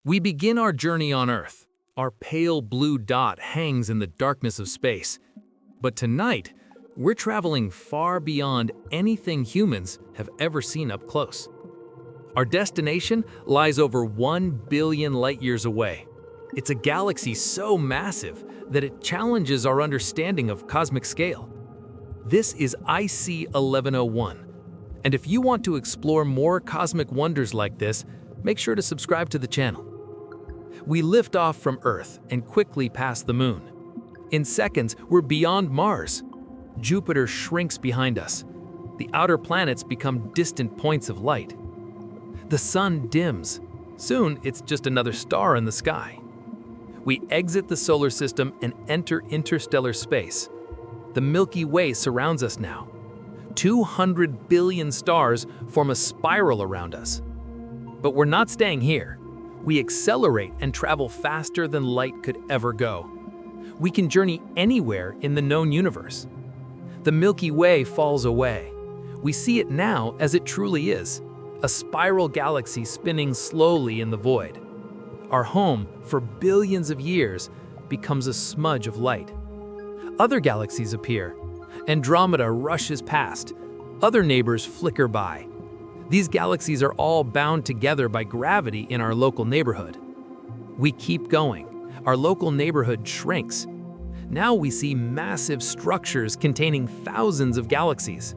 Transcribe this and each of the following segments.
We begin our journey on Earth. Our pale blue dot hangs in the darkness of space. But tonight, we're traveling far beyond anything humans have ever seen up close. Our destination lies over 1 billion light-years away. It's a galaxy so massive that it challenges our understanding of cosmic scale. This is IC 1101. And if you want to explore more cosmic wonders like this, make sure to subscribe to the channel. We lift off from Earth and quickly pass the Moon. In seconds, we're beyond Mars. Jupiter shrinks behind us. The outer planets become distant points of light. The Sun dims. Soon, it's just another star in the sky. We exit the solar system and enter interstellar space. The Milky Way surrounds us now. 200 billion stars form a spiral around us. But we're not staying here. We accelerate and travel faster than light could ever go. We can journey anywhere in the known universe. The Milky Way falls away. We see it now as it truly is, a spiral galaxy spinning slowly in the void. Our home, for billions of years, becomes a smudge of light. Other galaxies appear. Andromeda rushes past. Other neighbors flicker by. These galaxies are all bound together by gravity in our local neighborhood. We keep going. Our local neighborhood shrinks. Now we see massive structures containing thousands of galaxies.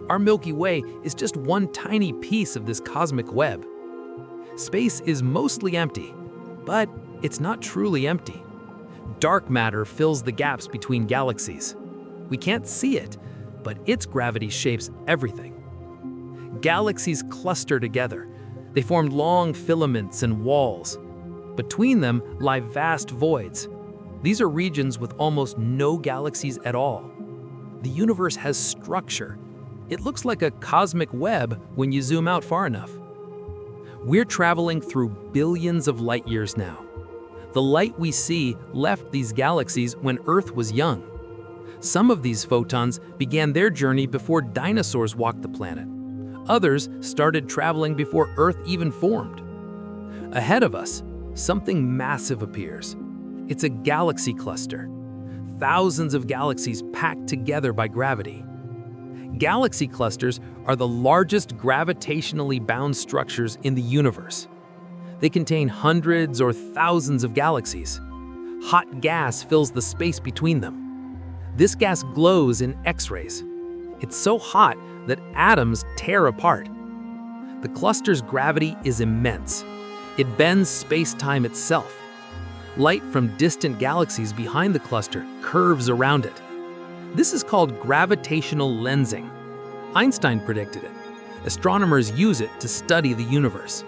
Our Milky Way is just one tiny piece of this cosmic web. Space is mostly empty, but it's not truly empty. Dark matter fills the gaps between galaxies. We can't see it, but its gravity shapes everything. Galaxies cluster together. They form long filaments and walls. Between them lie vast voids. These are regions with almost no galaxies at all. The universe has structure. It looks like a cosmic web when you zoom out far enough. We're traveling through billions of light years now. The light we see left these galaxies when Earth was young. Some of these photons began their journey before dinosaurs walked the planet. Others started traveling before Earth even formed. Ahead of us, something massive appears. It's a galaxy cluster. Thousands of galaxies packed together by gravity. Galaxy clusters are the largest gravitationally bound structures in the universe. They contain hundreds or thousands of galaxies. Hot gas fills the space between them. This gas glows in X-rays. It's so hot that atoms tear apart. The cluster's gravity is immense. It bends space-time itself. Light from distant galaxies behind the cluster curves around it. This is called gravitational lensing. Einstein predicted it. Astronomers use it to study the universe.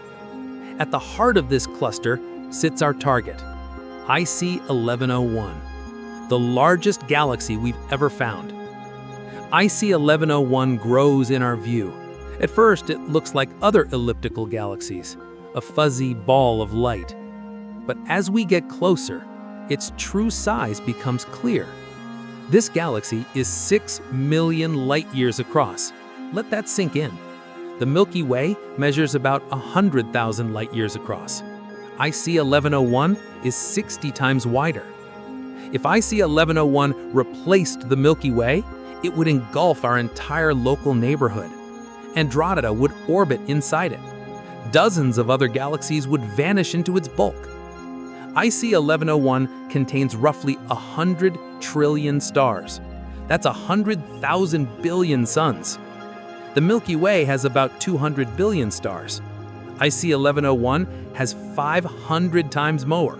At the heart of this cluster sits our target, IC 1101, the largest galaxy we've ever found. IC 1101 grows in our view. At first, it looks like other elliptical galaxies, a fuzzy ball of light. But as we get closer, its true size becomes clear. This galaxy is 6 million light-years across. Let that sink in. The Milky Way measures about 100,000 light-years across. IC 1101 is 60 times wider. If IC 1101 replaced the Milky Way, it would engulf our entire local neighborhood. Andromeda would orbit inside it. Dozens of other galaxies would vanish into its bulk. IC 1101 contains roughly 100 trillion stars. That's 100,000 billion suns. The Milky Way has about 200 billion stars. IC 1101 has 500 times more.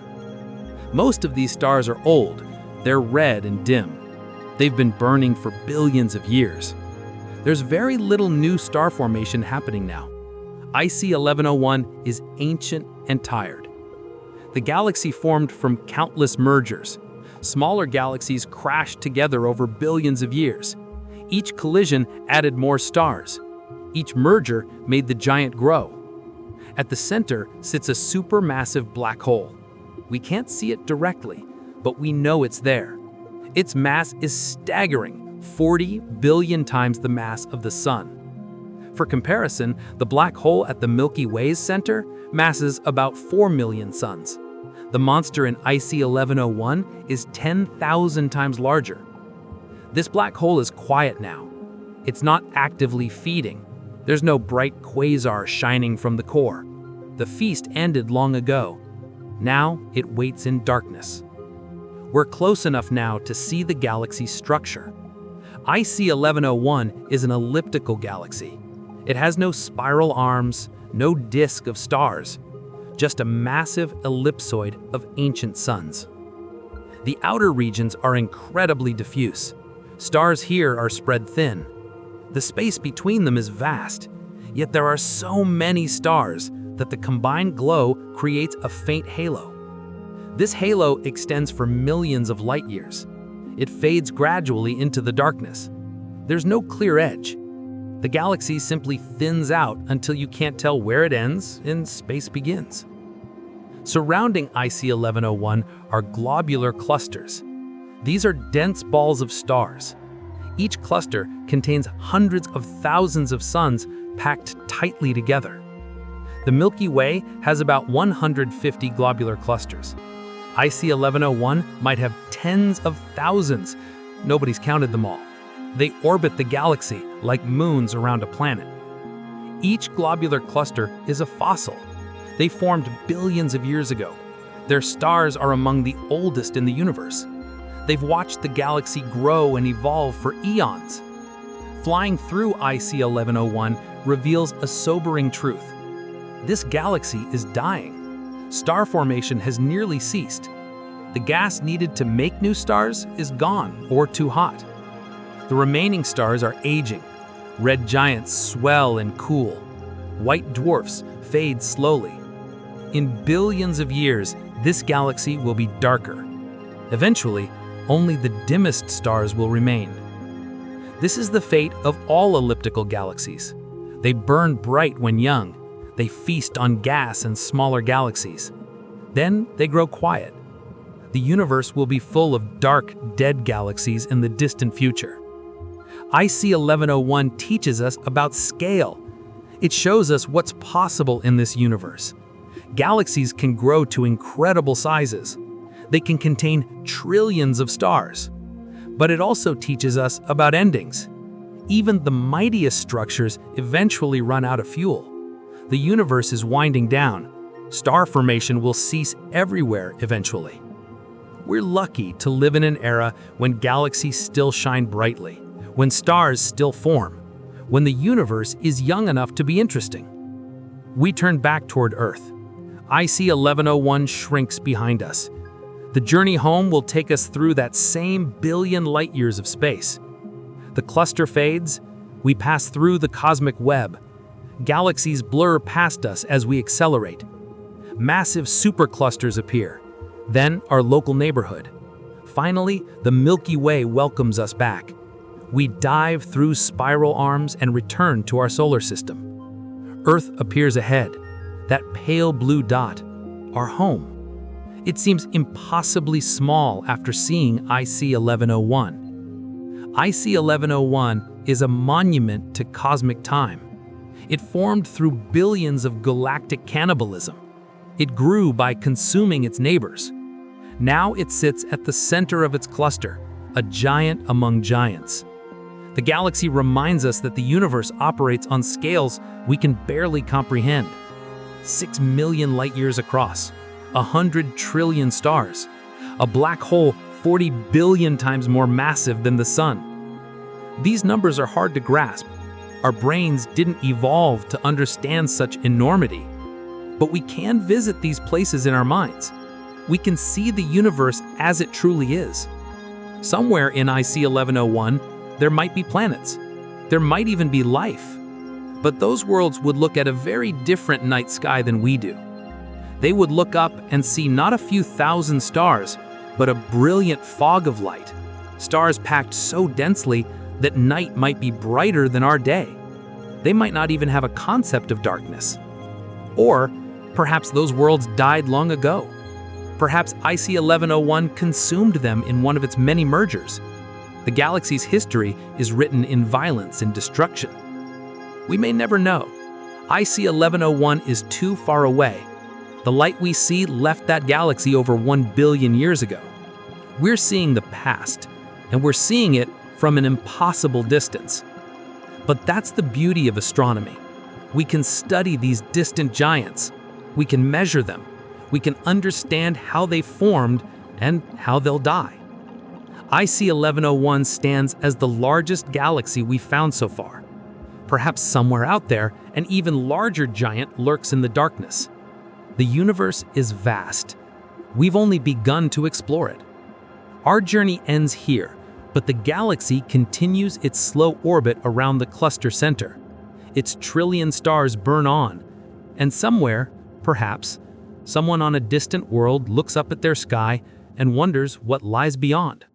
Most of these stars are old. They're red and dim. They've been burning for billions of years. There's very little new star formation happening now. IC 1101 is ancient and tired. The galaxy formed from countless mergers. Smaller galaxies crashed together over billions of years. Each collision added more stars. Each merger made the giant grow. At the center sits a supermassive black hole. We can't see it directly, but we know it's there. Its mass is staggering, 40 billion times the mass of the Sun. For comparison, the black hole at the Milky Way's center masses about 4 million suns. The monster in IC 1101 is 10,000 times larger. This black hole is quiet now. It's not actively feeding. There's no bright quasar shining from the core. The feast ended long ago. Now it waits in darkness. We're close enough now to see the galaxy's structure. IC 1101 is an elliptical galaxy. It has no spiral arms, no disk of stars, just a massive ellipsoid of ancient suns. The outer regions are incredibly diffuse. Stars here are spread thin. The space between them is vast, yet there are so many stars that the combined glow creates a faint halo. This halo extends for millions of light years. It fades gradually into the darkness. There's no clear edge. The galaxy simply thins out until you can't tell where it ends and space begins. Surrounding IC 1101 are globular clusters. These are dense balls of stars. Each cluster contains hundreds of thousands of suns packed tightly together. The Milky Way has about 150 globular clusters. IC 1101 might have tens of thousands. Nobody's counted them all. They orbit the galaxy like moons around a planet. Each globular cluster is a fossil. They formed billions of years ago. Their stars are among the oldest in the universe. They've watched the galaxy grow and evolve for eons. Flying through IC 1101 reveals a sobering truth. This galaxy is dying. Star formation has nearly ceased. The gas needed to make new stars is gone or too hot. The remaining stars are aging. Red giants swell and cool. White dwarfs fade slowly. In billions of years, this galaxy will be darker. Eventually, only the dimmest stars will remain. This is the fate of all elliptical galaxies. They burn bright when young. They feast on gas and smaller galaxies. Then they grow quiet. The universe will be full of dark, dead galaxies in the distant future. IC 1101 teaches us about scale. It shows us what's possible in this universe. Galaxies can grow to incredible sizes. They can contain trillions of stars. But it also teaches us about endings. Even the mightiest structures eventually run out of fuel. The universe is winding down. Star formation will cease everywhere eventually. We're lucky to live in an era when galaxies still shine brightly, when stars still form, when the universe is young enough to be interesting. We turn back toward Earth. IC 1101 shrinks behind us. The journey home will take us through that same billion light years of space. The cluster fades. We pass through the cosmic web. Galaxies blur past us as we accelerate. Massive superclusters appear, then our local neighborhood. Finally, the Milky Way welcomes us back. We dive through spiral arms and return to our solar system. Earth appears ahead, that pale blue dot, our home. It seems impossibly small after seeing IC 1101. IC 1101 is a monument to cosmic time. It formed through billions of galactic cannibalism. It grew by consuming its neighbors. Now it sits at the center of its cluster, a giant among giants. The galaxy reminds us that the universe operates on scales we can barely comprehend. 6 million light years across, 100 trillion stars, a black hole 40 billion times more massive than the sun. These numbers are hard to grasp. Our brains didn't evolve to understand such enormity. But we can visit these places in our minds. We can see the universe as it truly is. Somewhere in IC 1101, there might be planets. There might even be life. But those worlds would look at a very different night sky than we do. They would look up and see not a few thousand stars, but a brilliant fog of light. Stars packed so densely that night might be brighter than our day. They might not even have a concept of darkness. Or perhaps those worlds died long ago. Perhaps IC 1101 consumed them in one of its many mergers. The galaxy's history is written in violence and destruction. We may never know. IC 1101 is too far away. The light we see left that galaxy over 1 billion years ago. We're seeing the past, and we're seeing it from an impossible distance. But that's the beauty of astronomy. We can study these distant giants. We can measure them. We can understand how they formed and how they'll die. IC 1101 stands as the largest galaxy we've found so far. Perhaps somewhere out there, an even larger giant lurks in the darkness. The universe is vast. We've only begun to explore it. Our journey ends here, but the galaxy continues its slow orbit around the cluster center. Its trillion stars burn on, and somewhere, perhaps, someone on a distant world looks up at their sky and wonders what lies beyond.